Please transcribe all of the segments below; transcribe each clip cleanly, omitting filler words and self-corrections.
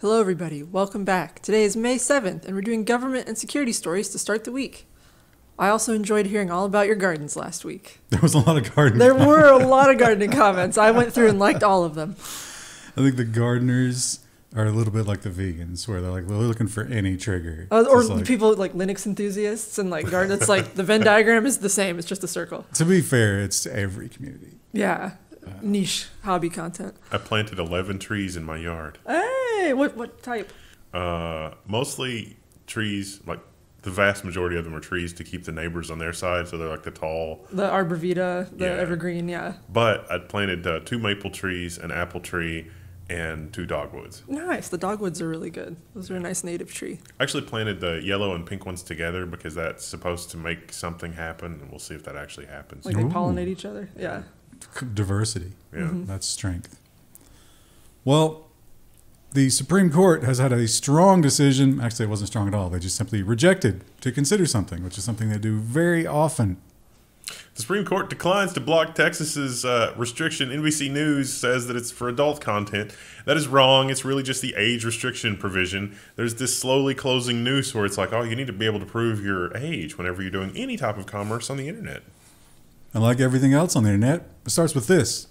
Hello everybody, welcome back. Today is May 7th and we're doing government and security stories to start the week. I also enjoyed hearing all about your gardens last week. There was a lot of gardening. There were a lot of gardening comments. I went through and liked all of them. I think the gardeners are a little bit like the vegans, where they're looking for any trigger. Or the people like Linux enthusiasts and like garden. It's like the Venn diagram is the same. It's just a circle. To be fair, it's to every community. Yeah, niche hobby content. I planted 11 trees in my yard. Hey, what type? Mostly trees, like the vast majority of them are trees to keep the neighbors on their side, so they're like the tall. The arborvitae, the evergreen, yeah. But I planted 2 maple trees, an apple tree, and 2 dogwoods. Nice. The dogwoods are really good. Those are a nice native tree. I actually planted the yellow and pink ones together because that's supposed to make something happen, and we'll see if that actually happens. Like they pollinate each other? Yeah. Diversity. Yeah. That's strength. Well, the Supreme Court has had a strong decision. Actually, it wasn't strong at all. They just simply rejected to consider something, which is something they do very often. The Supreme Court declines to block Texas's restriction. NBC News says that it's for adult content. That is wrong. It's really just the age restriction provision. There's this slowly closing noose where it's like, oh, you need to be able to prove your age whenever you're doing any type of commerce on the internet. And like everything else on the internet, it starts with this.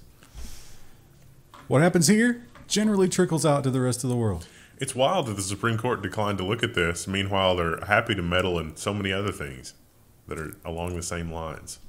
What happens here generally trickles out to the rest of the world. It's wild that the Supreme Court declined to look at this. Meanwhile, they're happy to meddle in so many other things that are along the same lines.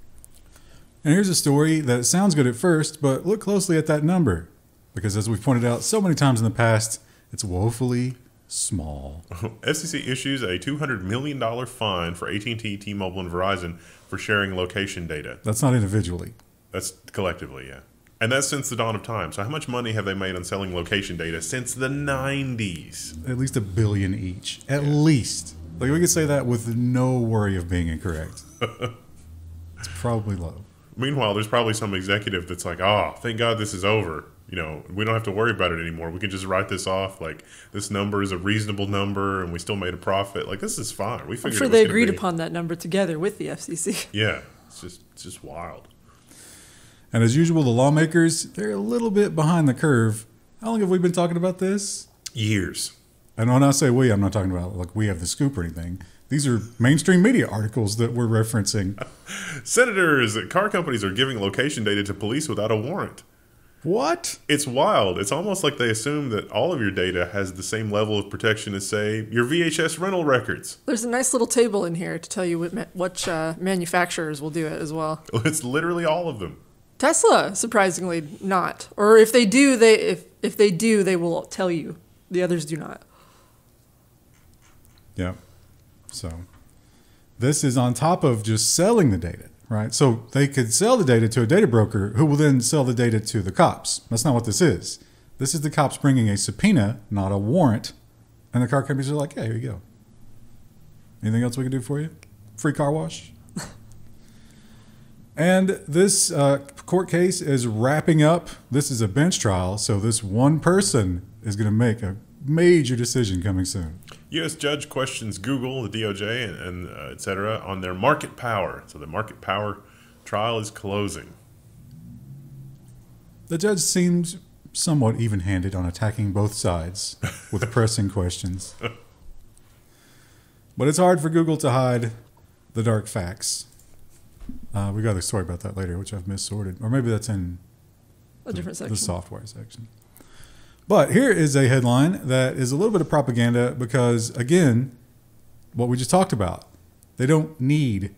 And here's a story that sounds good at first, but look closely at that number. Because as we've pointed out so many times in the past, it's woefully small. FCC issues a $200 million fine for AT&T, T-Mobile, and Verizon for sharing location data. That's not individually. That's collectively, yeah. And that's since the dawn of time. So how much money have they made on selling location data since the 90s? At least $1 billion each. At least. Like, we could say that with no worry of being incorrect. It's probably low. Meanwhile, there's probably some executive that's like, oh, thank God this is over. You know, we don't have to worry about it anymore. We can just write this off. Like, this number is a reasonable number and we still made a profit. Like, this is fine. We figured I'm sure they agreed upon that number together with the FCC. Yeah, it's just wild. And as usual, the lawmakers, they're a little bit behind the curve. How long have we been talking about this? Years. And when I say we, I'm not talking about like we have the scoop or anything. These are mainstream media articles that we're referencing. Senators, car companies are giving location data to police without a warrant. What? It's wild. It's almost like they assume that all of your data has the same level of protection as, say, your VHS rental records. There's a nice little table in here to tell you which manufacturers will do it as well. It's literally all of them. Tesla, surprisingly, not. Or if they do, if they do, they will tell you. The others do not. Yeah. So this is on top of just selling the data, right? So they could sell the data to a data broker who will then sell the data to the cops. That's not what this is. This is the cops bringing a subpoena, not a warrant. And the car companies are like, yeah, here you go. Anything else we can do for you? Free car wash? And this court case is wrapping up. This is a bench trial, so this one person is going to make a major decision coming soon. U.S. judge questions Google, the DOJ, and et cetera, on their market power. So the market power trial is closing. The judge seems somewhat even-handed on attacking both sides with pressing questions. But it's hard for Google to hide the dark facts. We got a story about that later, which I've missorted. Or maybe that's in a different section. The software section. But here is a headline that is a little bit of propaganda because, again, what we just talked about, they don't need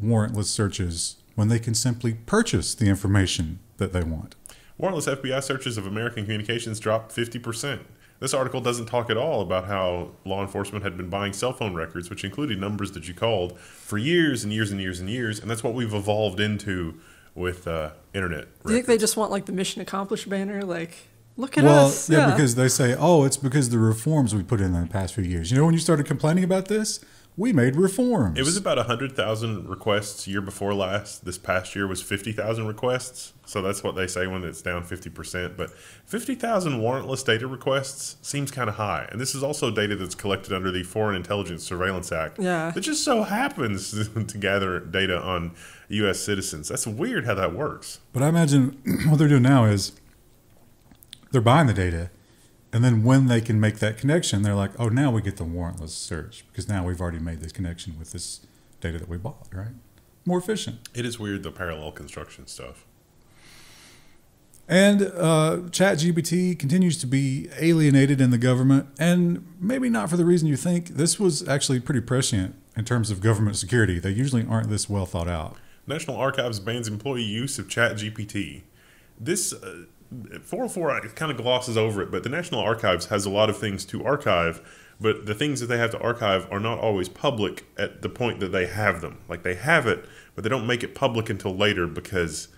warrantless searches when they can simply purchase the information that they want. Warrantless FBI searches of American communications dropped 50%. This article doesn't talk at all about how law enforcement had been buying cell phone records, which included numbers that you called for years and years and years and years, and that's what we've evolved into with internet records. Do you think they just want like the mission accomplished banner? Like, look at us. Well, yeah, because they say, oh, it's because of the reforms we put in the past few years. You know, when you started complaining about this, we made reforms. It was about 100,000 requests year before last. This past year was 50,000 requests. So that's what they say when it's down 50%. But 50,000 warrantless data requests seems kind of high. And this is also data that's collected under the Foreign Intelligence Surveillance Act. Yeah. That just so happens to gather data on U.S. citizens. That's weird how that works. But I imagine what they're doing now is they're buying the data And then when they can make that connection, they're like, oh, now we get the warrantless search because now we've already made this connection with this data that we bought, right? More efficient. It is weird, the parallel construction stuff. And ChatGPT continues to be alienated in the government, and maybe not for the reason you think. This was actually pretty prescient in terms of government security. They usually aren't this well thought out. National Archives bans employee use of ChatGPT. This 404 kind of glosses over it, but the National Archives has a lot of things to archive, but the things that they have to archive are not always public at the point that they have them. Like, they have it, but they don't make it public until later because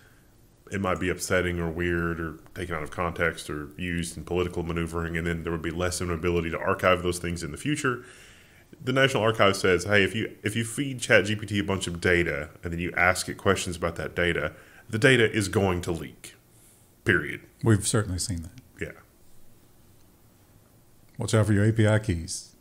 it might be upsetting or weird or taken out of context or used in political maneuvering, and then there would be less of an ability to archive those things in the future. The National Archives says, hey, if you feed ChatGPT a bunch of data and then you ask it questions about that data, the data is going to leak. Period. We've certainly seen that. Yeah. Watch out for your API keys.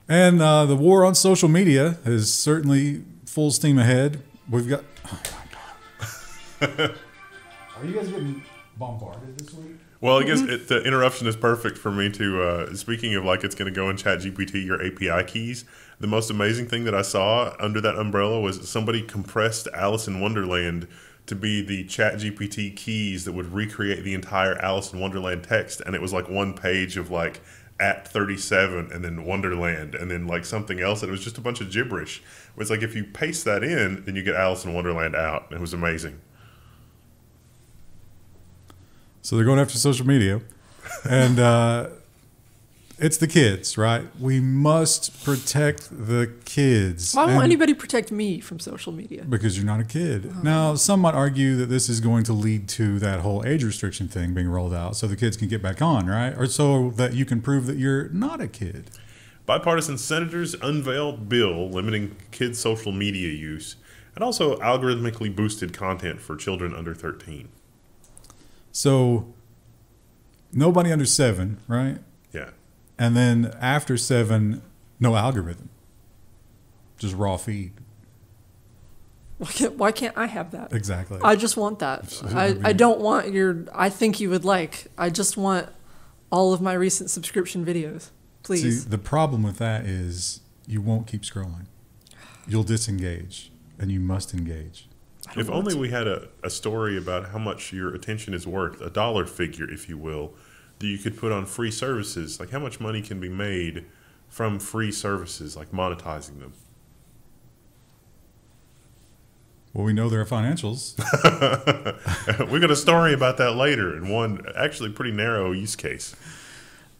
And the war on social media is certainly full steam ahead. We've got... Oh, my God. Are you guys getting bombarded this week? Well, I guess the interruption is perfect for me to, speaking of like it's going to go in ChatGPT, your API keys, the most amazing thing that I saw under that umbrella was somebody compressed Alice in Wonderland to be the ChatGPT keys that would recreate the entire Alice in Wonderland text. And it was like one page of like at 37 and then Wonderland and then like something else. And it was just a bunch of gibberish. It was like if you paste that in, then you get Alice in Wonderland out. It was amazing. So they're going after social media. And it's the kids, right? We must protect the kids. Why won't anybody protect me from social media? Because you're not a kid. Now, some might argue that this is going to lead to that whole age restriction thing being rolled out so the kids can get back on, right? Or so that you can prove that you're not a kid. Bipartisan senators unveil bill limiting kids' social media use and also algorithmically boosted content for children under 13. So nobody under 7, right? Yeah. And then after 7, no algorithm. Just raw feed. Why can't I have that? Exactly. I just want that. I don't want I think you would like. I just want all of my recent subscription videos. Please. See, the problem with that is you won't keep scrolling. You'll disengage, and you must engage. If only we had a story about how much your attention is worth, a dollar figure, if you will, that you could put on free services. Like how much money can be made from free services, like monetizing them. Well, we know there are financials. We got a story about that later in one actually pretty narrow use case.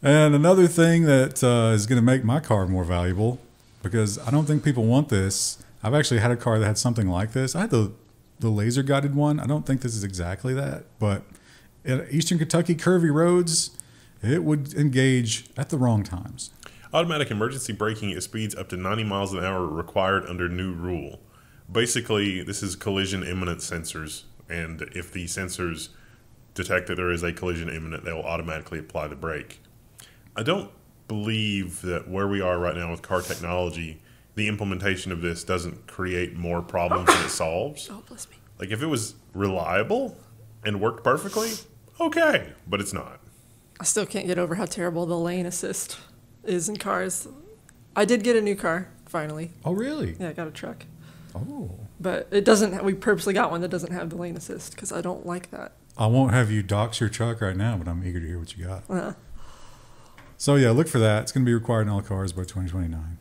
And another thing that is going to make my car more valuable, because I don't think people want this. I've actually had a car that had something like this. I had the laser guided one. I don't think this is exactly that, but in Eastern Kentucky curvy roads, it would engage at the wrong times. Automatic emergency braking at speeds up to 90 miles an hour required under new rule. Basically, this is collision imminent sensors, and if the sensors detect that there is a collision imminent, they will automatically apply the brake. I don't believe that where we are right now with car technology, the implementation of this doesn't create more problems than it solves. Oh, bless me. Like if it was reliable and worked perfectly, okay, but it's not. I still can't get over how terrible the lane assist is in cars. I did get a new car, finally. Oh, really? Yeah, I got a truck. Oh. But it doesn't, we purposely got one that doesn't have the lane assist because I don't like that. I won't have you dox your truck right now, but I'm eager to hear what you got. So yeah, look for that. It's going to be required in all cars by 2029.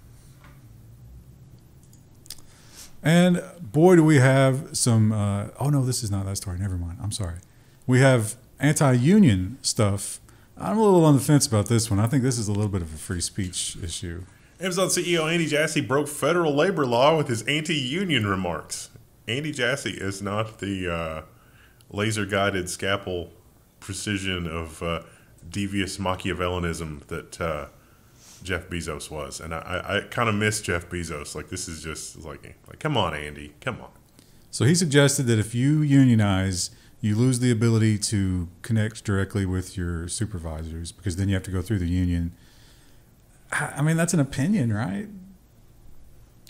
And boy, do we have some, oh no, this is not that story. Never mind. I'm sorry. We have anti-union stuff. I'm a little on the fence about this one. I think this is a little bit of a free speech issue. Amazon CEO Andy Jassy broke federal labor law with his anti-union remarks. Andy Jassy is not the laser-guided scalpel precision of devious Machiavellianism that Jeff Bezos was. And I kind of miss Jeff Bezos. Like, this is just like, come on, Andy, come on. So he suggested that if you unionize, you lose the ability to connect directly with your supervisors because then you have to go through the union. I mean, that's an opinion, right?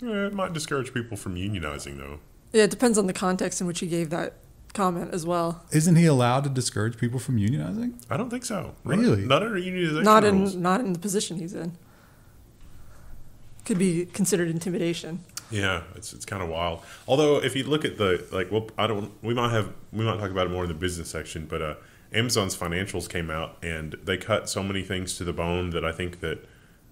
Yeah, it might discourage people from unionizing, though. Yeah, it depends on the context in which he gave that comment as well. Isn't he allowed to discourage people from unionizing? I don't think so. Really? Not under unionization rules. Not in the position he's in. Could be considered intimidation. Yeah, it's kind of wild. Although if you look at the we might talk about it more in the business section, but Amazon's financials came out and they cut so many things to the bone that I think that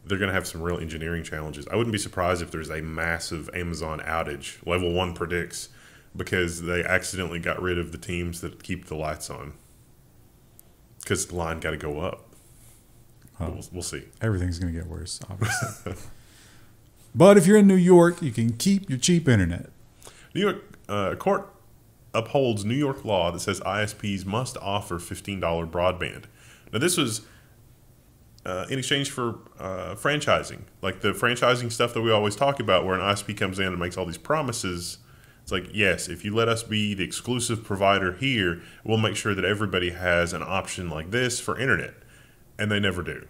they're going to have some real engineering challenges. I wouldn't be surprised if there's a massive Amazon outage. Level 1 predicts, because they accidentally got rid of the teams that keep the lights on. Because the line got to go up. We'll see. Everything's going to get worse, obviously. But if you're in New York, you can keep your cheap internet. New York court upholds New York law that says ISPs must offer $15 broadband. Now, this was in exchange for franchising, like the franchising stuff that we always talk about, where an ISP comes in and makes all these promises. It's like, yes, if you let us be the exclusive provider here, we'll make sure that everybody has an option like this for internet. And they never do.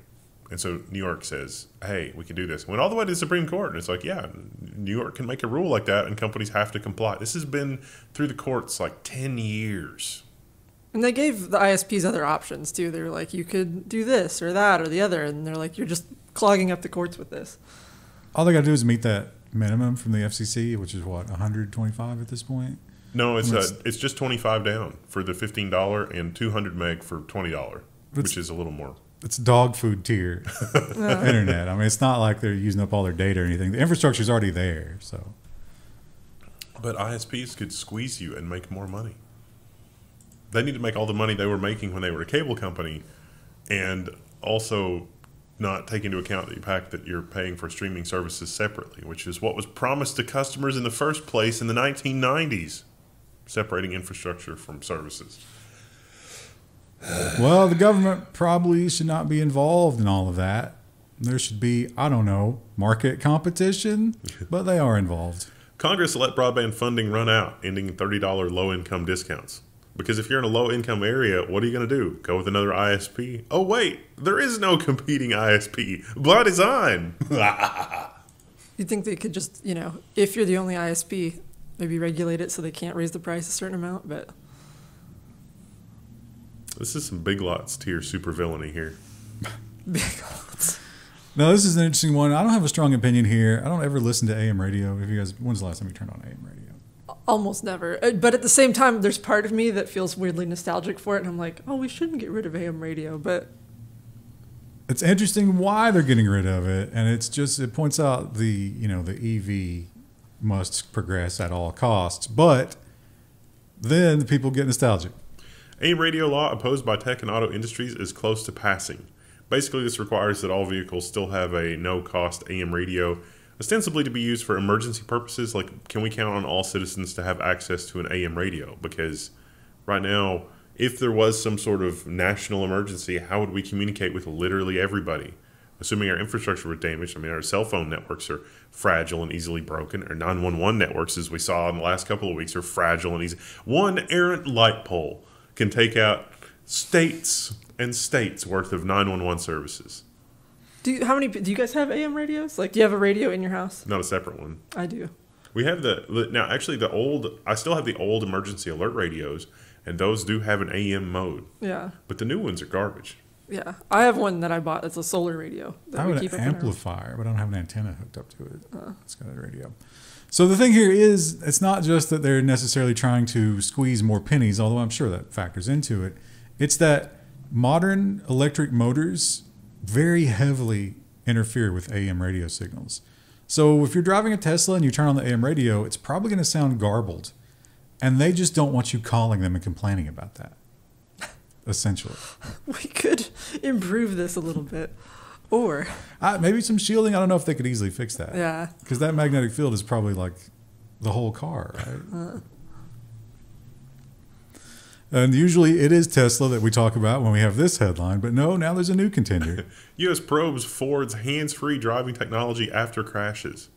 And so New York says, hey, we can do this. Went all the way to the Supreme Court. And it's like, yeah, New York can make a rule like that and companies have to comply. This has been through the courts like 10 years. And they gave the ISPs other options too. They were like, you could do this or that or the other. And they're like, you're just clogging up the courts with this. All they got to do is meet that minimum from the FCC, which is what, 125 at this point? No, it's just 25 down for the $15 and 200 meg for $20, which is a little more. It's dog food tier internet. I mean, it's not like they're using up all their data or anything. The infrastructure's already there, so. But ISPs could squeeze you and make more money. They need to make all the money they were making when they were a cable company, and also not take into account the fact that you're paying for streaming services separately, which is what was promised to customers in the first place in the 1990s, separating infrastructure from services. Well, the government probably should not be involved in all of that. There should be, I don't know, market competition, but they are involved. Congress let broadband funding run out, ending $30 low-income discounts. Because if you're in a low-income area, what are you going to do? Go with another ISP? Oh, wait, there is no competing ISP. By design. You'd think they could just, if you're the only ISP, maybe regulate it so they can't raise the price a certain amount, but... This is some Big Lots tier supervillainy here. Big Lots. Now, this is an interesting one. I don't have a strong opinion here. I don't ever listen to AM radio. When's the last time you turned on AM radio? Almost never. But at the same time, there's part of me that feels weirdly nostalgic for it. And I'm like, oh, we shouldn't get rid of AM radio. But it's interesting why they're getting rid of it. And it points out the EV must progress at all costs. But then the people get nostalgic. AM radio law opposed by tech and auto industries is close to passing. Basically, this requires that all vehicles still have a no-cost AM radio, ostensibly to be used for emergency purposes. Like, can we count on all citizens to have access to an AM radio? Because right now, if there was some sort of national emergency, how would we communicate with literally everybody? Assuming our infrastructure was damaged, our cell phone networks are fragile and easily broken. Our 911 networks, as we saw in the last couple of weeks, are fragile and easy. One errant light pole can take out states and states worth of 911 services. Do you guys have AM radios? Like, do you have a radio in your house? Not a separate one. I do. We have I still have the old emergency alert radios, and those do have an AM mode. Yeah. But the new ones are garbage. Yeah. I have one that I bought. It's a solar radio. I have an amplifier, but I don't have an antenna hooked up to it. It's got a radio. So the thing here is, it's not just that they're necessarily trying to squeeze more pennies, although I'm sure that factors into it. It's that modern electric motors very heavily interfere with AM radio signals. So if you're driving a Tesla and you turn on the AM radio, it's probably going to sound garbled. And they just don't want you calling them and complaining about that, essentially. We could improve this a little bit. Or maybe some shielding. I don't know if they could easily fix that. Yeah. Because that magnetic field is probably like the whole car, right? And usually it is Tesla that we talk about when we have this headline. But no, now there's a new contender. U.S. probes Ford's hands-free driving technology after crashes.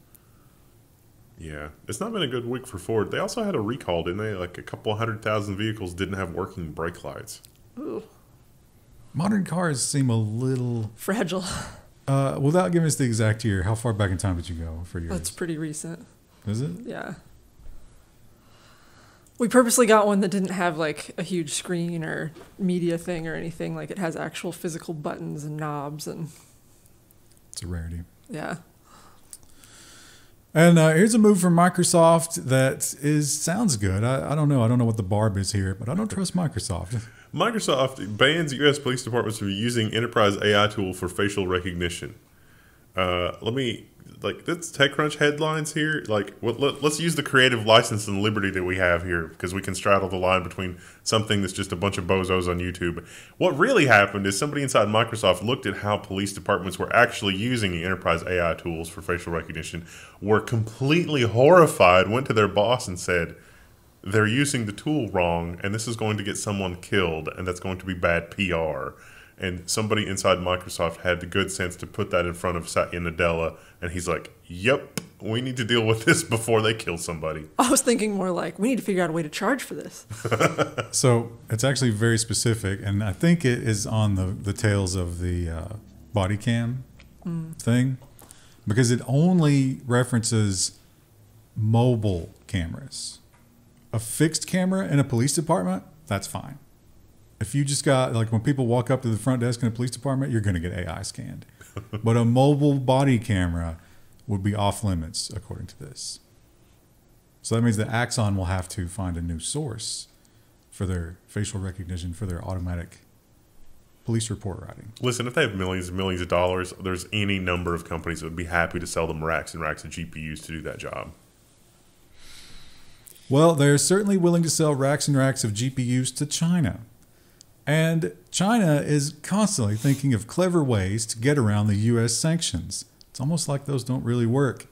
Yeah. It's not been a good week for Ford. They also had a recall, didn't they? Like a couple 100,000 vehicles didn't have working brake lights. Ooh. Modern cars seem a little... fragile. Without giving us the exact year, how far back in time did you go for yours? That's pretty recent. Is it? Yeah. We purposely got one that didn't have like a huge screen or media thing or anything. Like it has actual physical buttons and knobs and. It's a rarity. Yeah. And here's a move from Microsoft that sounds good. I don't know. I don't know what the barb is here, but I don't trust Microsoft. Microsoft bans U.S. police departments from using enterprise AI tool for facial recognition. That's TechCrunch headlines here. Let's use the creative license and liberty that we have here because we can straddle the line between something that's just a bunch of bozos on YouTube. What really happened is somebody inside Microsoft looked at how police departments were actually using the enterprise AI tools for facial recognition, were completely horrified, went to their boss and said, they're using the tool wrong, and this is going to get someone killed, and that's going to be bad PR. And somebody inside Microsoft had the good sense to put that in front of Satya Nadella, and he's like, yep, we need to deal with this before they kill somebody. I was thinking more like, we need to figure out a way to charge for this. So it's actually very specific, and I think it is on the tails of the body cam thing, because it only references mobile cameras. A fixed camera in a police department, that's fine. If you just got, like when people walk up to the front desk in a police department, you're going to get AI scanned. But a mobile body camera would be off limits, according to this. So that means that Axon will have to find a new source for their facial recognition, for their automatic police report writing. Listen, if they have millions and millions of dollars, there's any number of companies that would be happy to sell them racks and racks of GPUs to do that job. Well, they're certainly willing to sell racks and racks of GPUs to China. And China is constantly thinking of clever ways to get around the U.S. sanctions. It's almost like those don't really work.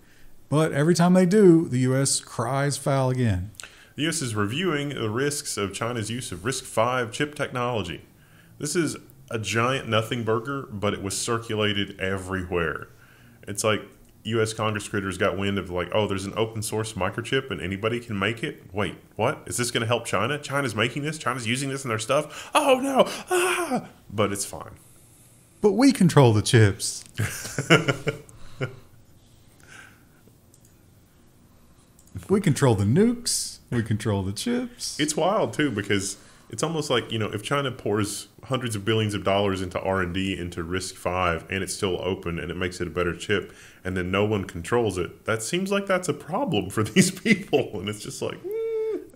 But every time they do, the U.S. cries foul again. The U.S. is reviewing the risks of China's use of RISC-V chip technology. This is a giant nothing burger, but it was circulated everywhere. It's like U.S. Congress critters got wind of like, oh, there's an open source microchip and anybody can make it. Wait, what? Is this going to help China? China's making this? China's using this in their stuff? Oh, no. Ah! But it's fine. But we control the chips. We control the nukes. We control the chips. It's wild, too, because it's almost like, if China pours hundreds of billions of dollars into R&D, into RISC-V, and it's still open and it makes it a better chip, and then no one controls it, that seems like that's a problem for these people. And it's just like...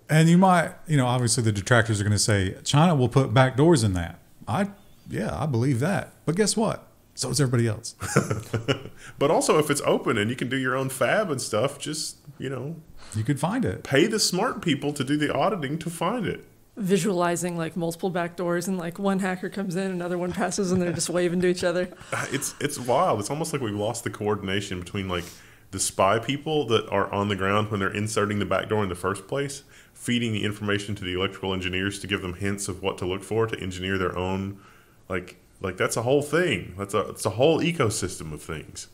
And you might, obviously the detractors are going to say, China will put backdoors in that. I believe that. But guess what? So is everybody else. But also, if it's open and you can do your own fab and stuff, just, you could find it. Pay the smart people to do the auditing to find it. Visualizing like multiple back doors and like one hacker comes in, another one passes, and they're just waving to each other. It's wild. It's almost like we've lost the coordination between like the spy people that are on the ground when they're inserting the back door in the first place, feeding the information to the electrical engineers to give them hints of what to look for to engineer their own, like that's a whole thing. It's a whole ecosystem of things.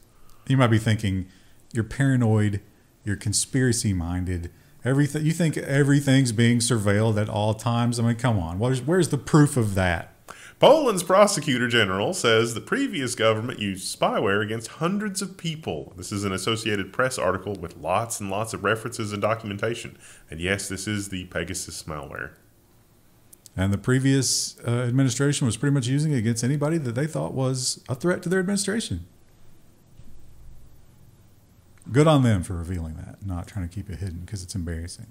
You might be thinking you're paranoid, you're conspiracy minded. Everything you think everything's being surveilled at all times. I mean, come on. Where's the proof of that? Poland's prosecutor general says the previous government used spyware against hundreds of people. This is an Associated Press article with lots and lots of references and documentation. And yes, this is the Pegasus malware. And the previous administration was pretty much using it against anybody that they thought was a threat to their administration. Good on them for revealing that, not trying to keep it hidden because it's embarrassing.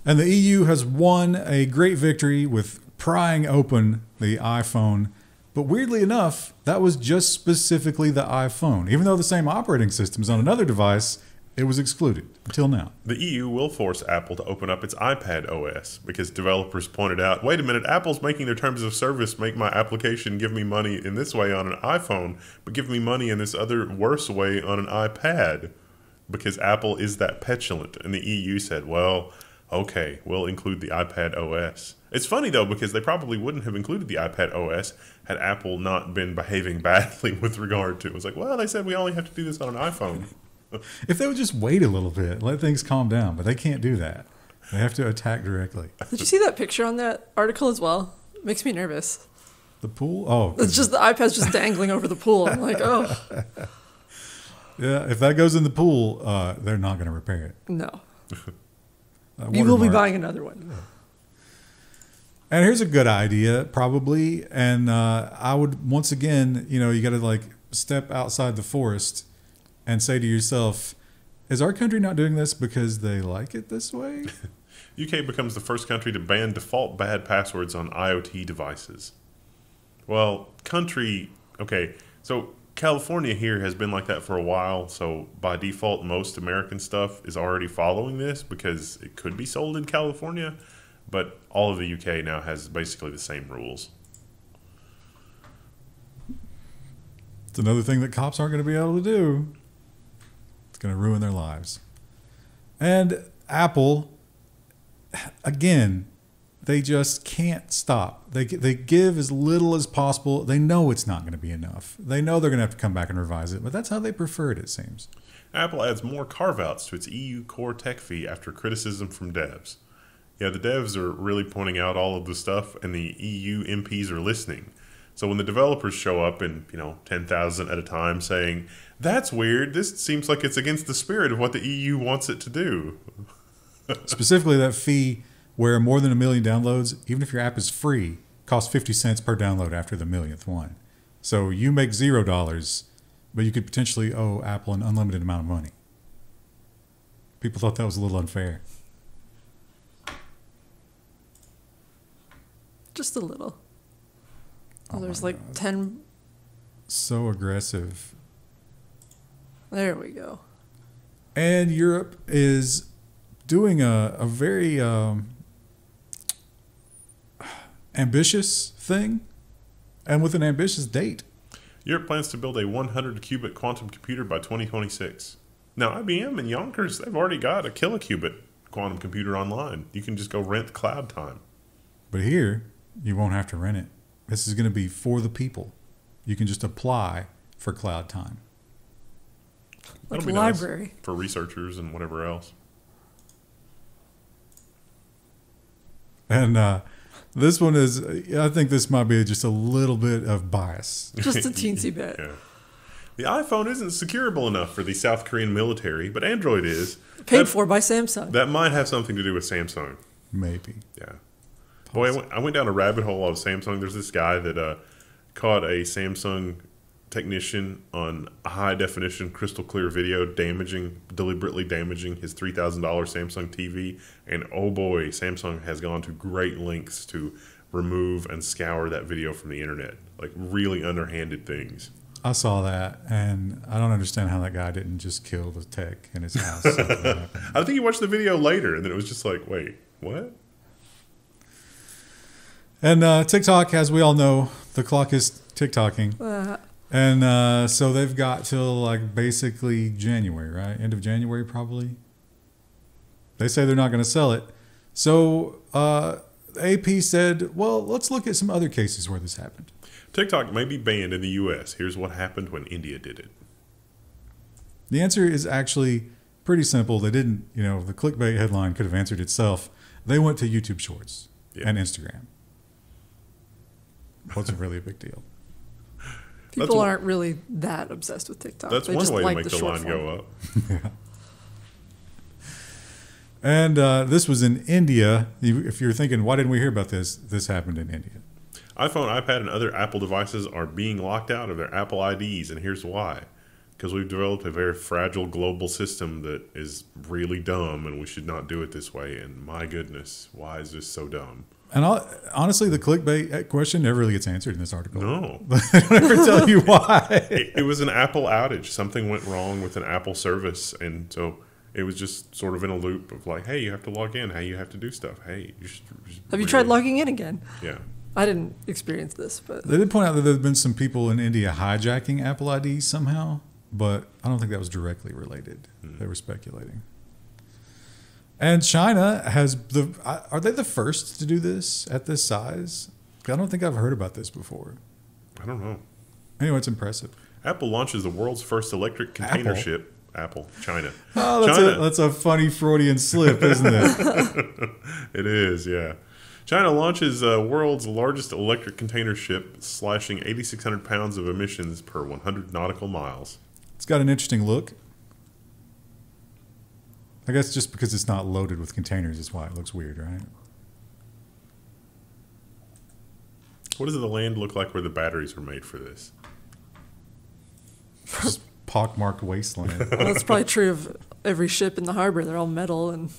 And the EU has won a great victory with prying open the iPhone. But weirdly enough, that was just specifically the iPhone. Even though the same operating system is on another device, it was excluded until now. The EU will force Apple to open up its iPadOS because developers pointed out, wait a minute, Apple's making their terms of service make my application give me money in this way on an iPhone, but give me money in this other worse way on an iPad because Apple is that petulant. And the EU said, well, okay, we'll include the iPadOS. It's funny, though, because they probably wouldn't have included the iPadOS had Apple not been behaving badly with regard to it. It was like, well, they said we only have to do this on an iPhone. If they would just wait a little bit, let things calm down, but they can't do that. They have to attack directly. Did you see that picture on that article as well? Makes me nervous. The pool? Oh. It's just the iPad's just dangling over the pool. I'm like, oh. Yeah, if that goes in the pool, they're not going to repair it. No. You will be watermark. buying another one. And here's a good idea, probably. And I would, once again, you got to like step outside the forest and say to yourself, is our country not doing this because they like it this way? UK becomes the first country to ban default bad passwords on IoT devices. Well, okay, so California here has been like that for a while, so by default, most American stuff is already following this because it could be sold in California, but all of the UK now has basically the same rules. It's another thing that cops aren't going to be able to do. It's going to ruin their lives. And Apple, again, they just can't stop. They give as little as possible. They know it's not going to be enough. They know they're going to have to come back and revise it, but that's how they prefer it seems. Apple adds more carve-outs to its EU core tech fee after criticism from devs. Yeah, the devs are really pointing out all of the stuff, and the EU MPs are listening. So when the developers show up in 10,000 at a time saying, that's weird, this seems like it's against the spirit of what the EU wants it to do. Specifically that fee where more than 1 million downloads, even if your app is free, costs 50 cents per download after the millionth one. So you make $0, but you could potentially owe Apple an unlimited amount of money. People thought that was a little unfair. Just a little. Oh There's my like God. 10. So aggressive. There we go. And Europe is doing a very ambitious thing, and with an ambitious date. Europe plans to build a 100-qubit quantum computer by 2026. Now, IBM and Yonkers, they've already got a kiloqubit quantum computer online. You can just go rent cloud time. But here, you won't have to rent it. This is going to be for the people. You can just apply for cloud time. Like That'll a be nice library. for researchers and whatever else. And this one is, I think this might be just a little bit of bias. Just a teensy bit. Yeah. The iPhone isn't securable enough for the South Korean military, but Android is. Paid for by Samsung. That might have something to do with Samsung. Maybe. Yeah. Boy, I went down a rabbit hole of Samsung. There's this guy that caught a Samsung technician on a high-definition, crystal-clear video deliberately damaging his $3,000 Samsung TV. And oh boy, Samsung has gone to great lengths to remove and scour that video from the internet. Like really underhanded things. I saw that, and I don't understand how that guy didn't just kill the tech in his house. Something happened. I think he watched the video later, and then it was just like, wait, what? And TikTok, as we all know, the clock is tick-tocking. And so they've got till like basically January, right? End of January, probably. They say they're not going to sell it. So AP said, well, let's look at some other cases where this happened. TikTok may be banned in the U.S. Here's what happened when India did it. The answer is actually pretty simple. They didn't, the clickbait headline could have answered itself. They went to YouTube Shorts and Instagram. Wasn't really a big deal. People aren't really that obsessed with TikTok. That's they one just way like to make the short line form. go up. Yeah. And this was in India. If you're thinking, why didn't we hear about this? This happened in India. iPhone, iPad, and other Apple devices are being locked out of their Apple IDs, and here's why. Because we've developed a very fragile global system that is really dumb, and we should not do it this way. And my goodness, why is this so dumb? And honestly, the clickbait question never really gets answered in this article. No. They don't ever tell you why. It was an Apple outage. Something went wrong with an Apple service, and so it was just sort of in a loop of like, hey, you have to log in. Hey, you have to do stuff. Hey, you should Have you tried logging in again? Yeah. I didn't experience this, but They did point out that there have been some people in India hijacking Apple IDs somehow, but I don't think that was directly related. They were speculating. And China has are they the first to do this at this size? I don't think I've heard about this before. I don't know. Anyway, it's impressive. Apple launches the world's first electric container ship. Apple, China. Oh, that's a funny Freudian slip, isn't it? It is, yeah. China launches world's largest electric container ship, slashing 8,600 pounds of emissions per 100 nautical miles. It's got an interesting look. I guess just because it's not loaded with containers is why it looks weird, right? What does the land look like where the batteries were made for this? Just pockmarked wasteland. Well, that's probably true of every ship in the harbor. They're all metal and...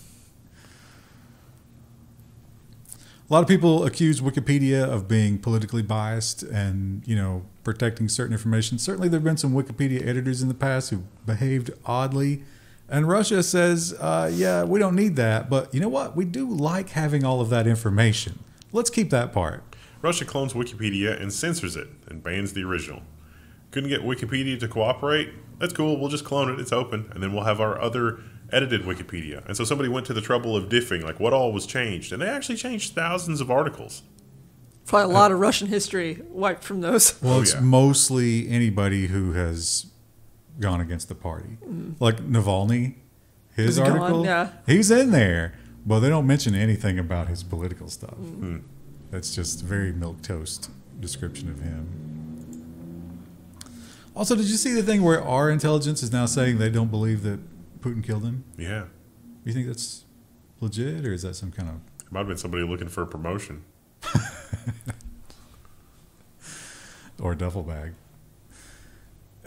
A lot of people accuse Wikipedia of being politically biased and, protecting certain information. Certainly there have been some Wikipedia editors in the past who behaved oddly. And Russia says, yeah, we don't need that. But you know what? We do like having all of that information. Let's keep that part. Russia clones Wikipedia and censors it and bans the original. Couldn't get Wikipedia to cooperate? That's cool. We'll just clone it. It's open. And then we'll have our other edited Wikipedia. And so somebody went to the trouble of diffing, like what all was changed. And they actually changed thousands of articles. Probably a lot of Russian history wiped from those. Well, it's mostly anybody who has gone against the party. Like Navalny, his article, he's in there. But they don't mention anything about his political stuff. That's just a very milquetoast description of him. Also, did you see the thing where our intelligence is now saying they don't believe that Putin killed him? Yeah. You think that's legit, or is that some kind of... It might have been somebody looking for a promotion. Or a duffel bag.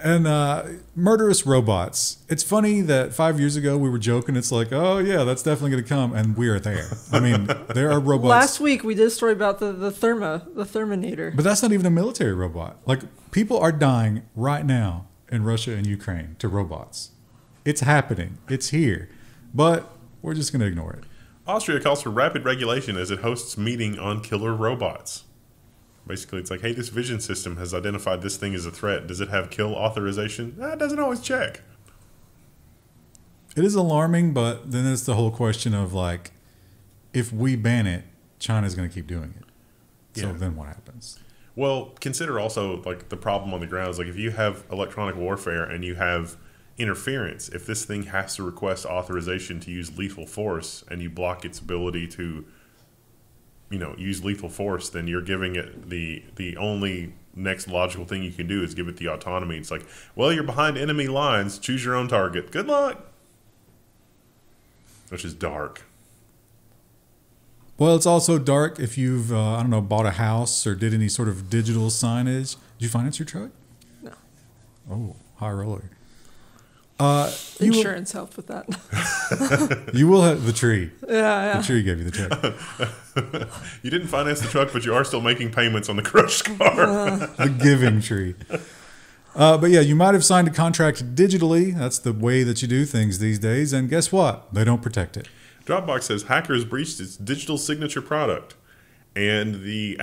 And murderous robots. It's funny that 5 years ago we were joking. It's like, oh, yeah, that's definitely going to come. And we are there. I mean, there are robots. Last week we did a story about the Therminator. But that's not even a military robot. Like, people are dying right now in Russia and Ukraine to robots. It's happening. It's here. But we're just going to ignore it. Austria calls for rapid regulation as it hosts meeting on killer robots. Basically, it's like, hey, this vision system has identified this thing as a threat. Does it have kill authorization? It doesn't always check. It is alarming, but then it's the whole question of, like, if we ban it, China's going to keep doing it. So then what happens? Well, consider also, like, the problem on the ground is, like, if you have electronic warfare and you have interference, if this thing has to request authorization to use lethal force and you block its ability to use lethal force, then you're giving it the only next logical thing you can do is give it the autonomy. It's like, well, you're behind enemy lines. Choose your own target. Good luck. Which is dark. Well, it's also dark if you've, bought a house or did any sort of digital signage. Did you finance your truck? No. Oh, high roller. Insurance helped with that. You will have the tree. Yeah. The tree gave you the check. You didn't finance the truck, but you are still making payments on the crushed car. The giving tree. But yeah, you might have signed a contract digitally. That's the way that you do things these days. And guess what? They don't protect it. Dropbox says hackers breached its digital signature product. And the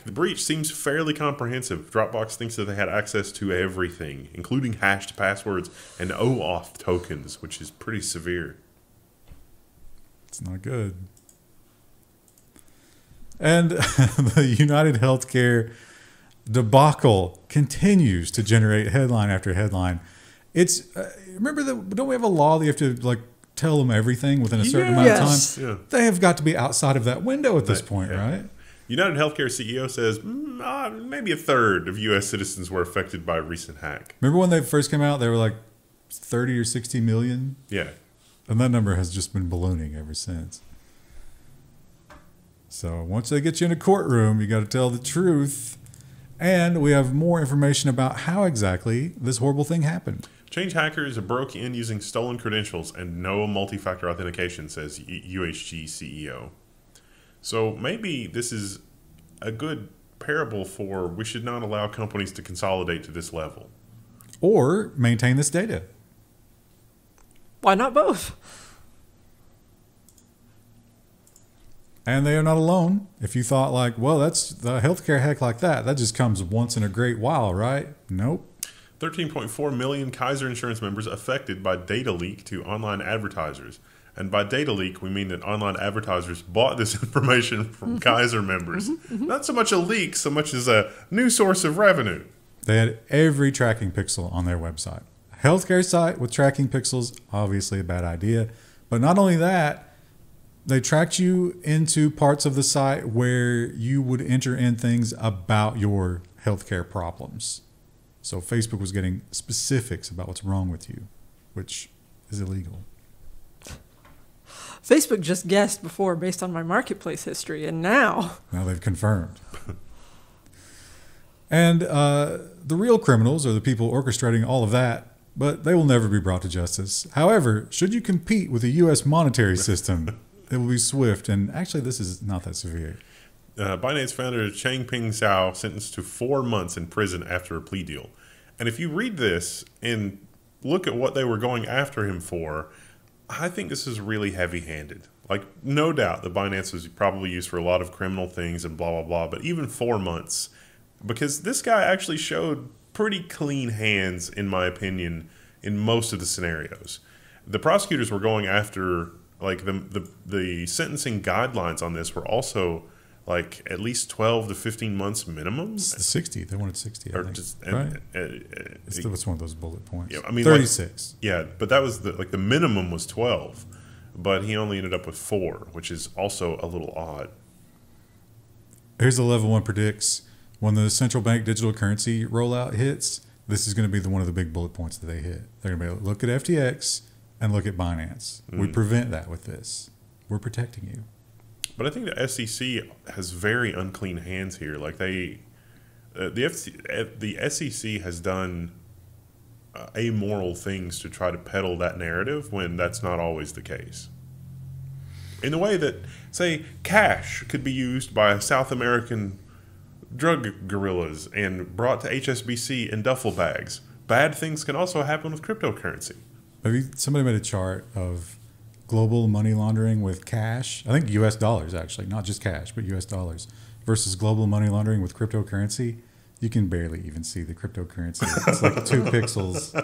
breach seems fairly comprehensive. Dropbox thinks that they had access to everything, including hashed passwords and OAuth tokens, which is pretty severe. It's not good. And the UnitedHealthcare debacle continues to generate headline after headline. It's don't we have a law that you have to tell them everything within a certain amount of time? Yeah. They have got to be outside of that window at this point, right? UnitedHealthcare CEO says maybe a third of U.S. citizens were affected by a recent hack. Remember when they first came out, they were like 30 or 60 million? Yeah. And that number has just been ballooning ever since. So once they get you in a courtroom, you got to tell the truth. And we have more information about how exactly this horrible thing happened. Change hackers broke in using stolen credentials and no multi-factor authentication, says UHG CEO. So maybe this is a good parable for we should not allow companies to consolidate to this level. Or maintain this data. Why not both? And they are not alone. If you thought that's the healthcare hack like that just comes once in a great while, right? Nope. 13.4 million Kaiser insurance members affected by data leak to online advertisers. And by data leak, we mean that online advertisers bought this information from Kaiser members. Not so much a leak, so much as a new source of revenue. They had every tracking pixel on their website. A healthcare site with tracking pixels, obviously a bad idea. But not only that, they tracked you into parts of the site where you would enter in things about your healthcare problems. So Facebook was getting specifics about what's wrong with you, which is illegal. Facebook just guessed before based on my marketplace history, and now they've confirmed. And the real criminals are the people orchestrating all of that, but they will never be brought to justice. However, should you compete with the U.S. monetary system, it will be swift. And actually, this is not that severe. Binance founder Changpeng CZ Zhao sentenced to 4 months in prison after a plea deal. And if you read this and look at what they were going after him for, I think this is really heavy-handed. Like, no doubt the Binance was probably used for a lot of criminal things and blah, blah, blah, but even 4 months, because this guy actually showed pretty clean hands, in my opinion, in most of the scenarios. The prosecutors were going after, like, the sentencing guidelines on this were also, like, at least 12 to 15 months minimum. It's the 60. They wanted 60, I think. Right? It's one of those bullet points. Yeah, I mean, 36. Like, yeah, but that was, the minimum was 12. But he only ended up with 4, which is also a little odd. Here's the Level 1 predicts. When the central bank digital currency rollout hits, this is going to be one of the big bullet points that they hit. They're going to be able to look at FTX and look at Binance. We prevent that with this. We're protecting you. But I think the SEC has very unclean hands here. Like the SEC has done amoral things to try to peddle that narrative when that's not always the case. In the way that, say, cash could be used by South American drug guerrillas and brought to HSBC in duffel bags. Bad things can also happen with cryptocurrency. Somebody made a chart of global money laundering with cash. I think U.S. dollars, actually, not just cash, but U.S. dollars versus global money laundering with cryptocurrency. You can barely even see the cryptocurrency. It's like 2 pixels.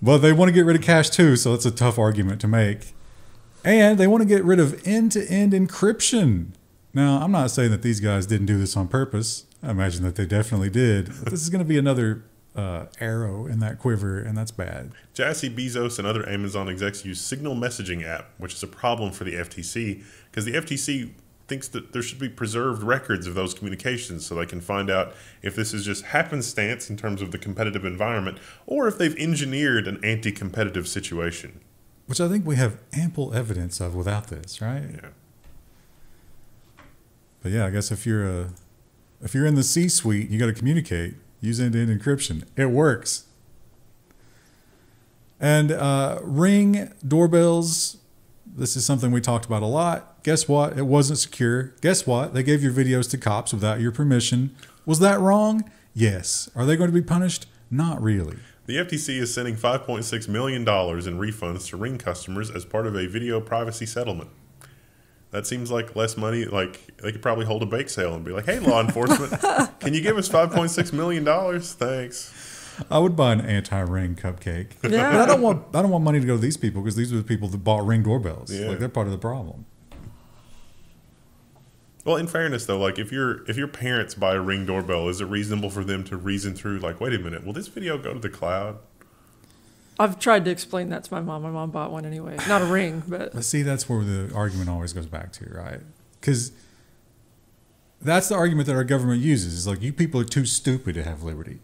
But they want to get rid of cash too, so that's a tough argument to make. And they want to get rid of end-to-end encryption. Now, I'm not saying that these guys didn't do this on purpose. I imagine that they definitely did. But this is going to be another arrow in that quiver, and that's bad. Jassy, Bezos, and other Amazon execs use Signal messaging app, which is a problem for the FTC, because the FTC thinks that there should be preserved records of those communications so they can find out if this is just happenstance in terms of the competitive environment or if they've engineered an anti-competitive situation. Which I think we have ample evidence of without this, right? Yeah. But yeah, I guess if you're in the C-suite, you got to communicate. Use end-to-end encryption. It works. And Ring doorbells. This is something we talked about a lot. Guess what? It wasn't secure. Guess what? They gave your videos to cops without your permission. Was that wrong? Yes. Are they going to be punished? Not really. The FTC is sending $5.6 million in refunds to Ring customers as part of a video privacy settlement. That seems like less money. Like, they could probably hold a bake sale and be like, hey, law enforcement, can you give us $5.6 million? Thanks. I would buy an anti-Ring cupcake. Yeah. But I don't want money to go to these people because these are the people that bought Ring doorbells. Yeah. Like, they're part of the problem. Well, in fairness, though, like if your parents buy a Ring doorbell, is it reasonable for them to reason through, like, wait a minute, will this video go to the cloud? I've tried to explain that to my mom. My mom bought one anyway. Not a Ring, but... But see, that's where the argument always goes back to, right? Because that's the argument that our government uses. It's like, you people are too stupid to have liberty.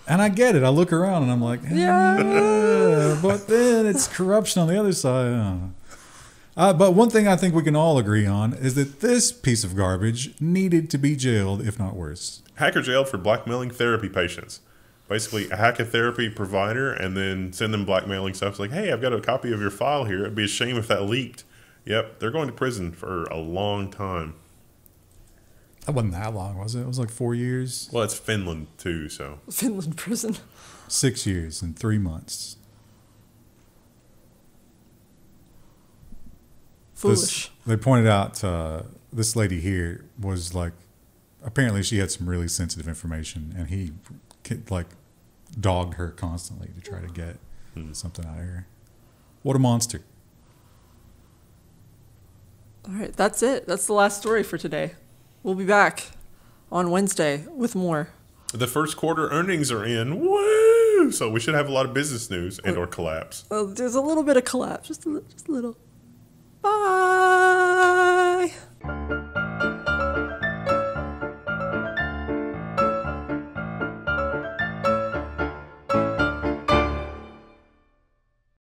And I get it. I look around and I'm like, yeah, but then it's corruption on the other side. But one thing I think we can all agree on is that this piece of garbage needed to be jailed, if not worse. Hacker jailed for blackmailing therapy patients. Basically, hack a therapy provider and then send them blackmailing stuff. It's like, hey, I've got a copy of your file here. It'd be a shame if that leaked. Yep, they're going to prison for a long time. That wasn't that long, was it? It was like 4 years. Well, it's Finland, too, so. Finland prison. 6 years and 3 months. Foolish. They pointed out this lady here was like, apparently she had some really sensitive information, and he like dogged her constantly to try to get something out of her. What a monster. All right, that's it. That's the last story for today. We'll be back on Wednesday with more. The first quarter earnings are in. Woo! So we should have a lot of business news and or collapse. There's a little bit of collapse. Just a little. Bye.